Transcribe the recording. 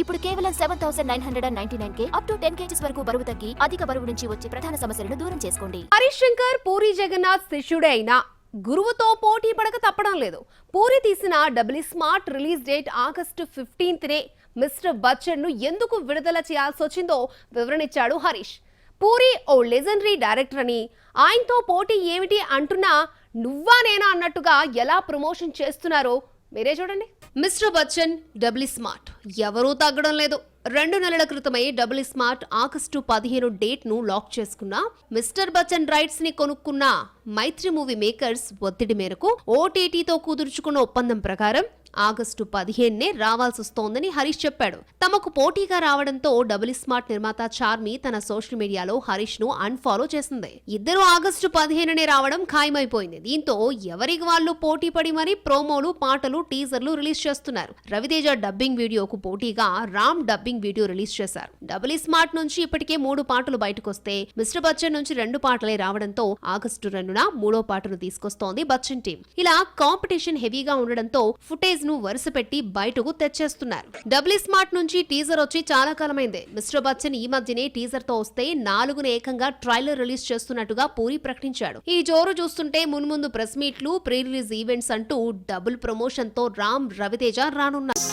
ఇప్పుడు కేవలం 7999K up to 10 kgs వరకు బరువు తగ్గి అధిక బరువు నుంచి వచ్చే ప్రధాన సమస్యలను దూరం చేసుకోండి. హరీష్ శంకర్ పూరి జగన్నాథ్ శిష్యుడే అయినా గురువుతో పోటీ పడక తప్పడం లేదు. పూరి తీసిన double smart release date August 15నే మిస్టర్ బచ్చన్ ను ఎందుకు విడుదల చేయాల్సి వచ్చిందో వివరణిచ్చాడు హరీష్. పూరి ఓ లెజెండరీ డైరెక్టర్ అని, ఆయనతో పోటీ ఏమిటి అంటున్నా నువ్వా నేనా అన్నట్టుగా ఎలా ప్రమోషన్ చేస్తున్నారో మీరే చూడండి. మిస్టర్ బచ్చన్ డబుల్ స్మార్ట్ ఎవరూ తగ్గడం లేదు. 2 నెలల క్రితమే డబుల్ స్మార్ట్ ఆగస్టు 15 డేట్ ను లాక్ చేసుకున్న మిస్టర్ బచ్చన్ రైట్స్ ని కొనుక్కున్న మైత్రి మూవీ మేకర్స్ ఒత్తిడి మేరకు ఓటీటీతో కుదుర్చుకున్న ఒప్పందం ప్రకారం ఆగస్టు 15నే రావాల్సొస్తోందని హరీష్ చెప్పాడు. తమకు పోటీగా రావడంతో డబుల్ స్మార్ట్ నిర్మాత చార్మి తన సోషల్ మీడియాలో హరీష్ ను అన్ఫాలో చేసింది. ఇద్దరు ఆగస్టు 15నే రావడం ఖాయమైపోయింది. దీంతో ఎవరికి వాళ్ళు పోటీ పడి మరీ ప్రోమోలు, పాటలు, టీజర్లు రిలీజ్ చేస్తున్నారు. రవితేజ డబ్బింగ్ వీడియోకు పోటీగా రామ్ డబ్బింగ్ వీడియో రిలీజ్ చేశారు. డబుల్ స్మార్ట్ నుంచి ఇప్పటికే 3 పాటలు బయటకొస్తే మిస్టర్ బచ్చన్ నుంచి 2 పాటలే రావడంతో ఆగస్టు 2న 3వ పాటను తీసుకొస్తోంది బచ్చన్ టీం. ఇలా కాంపిటీషన్ హెవీగా ఉండడంతో ఫుటేజ్ ను వరుస పెట్టి బయటకు తెచ్చేస్తున్నారు. డబుల్ స్మార్ట్ నుంచి టీజర్ వచ్చి చాలా కాలమైంది. మిస్టర్ బచ్చన్ ఈ మధ్యనే టీజర్ తో వస్తే 4న ఏకంగా ట్రైలర్ రిలీజ్ చేస్తున్నట్టుగా పూరి ప్రకటించాడు. ఈ జోరు చూస్తుంటే మున్ముందు ప్రెస్ మీట్లు, ప్రీ రిలీజ్ ఈవెంట్స్ అంటూ డబుల్ ప్రమోషన్ తో రామ్, రవితేజ రానున్నారు.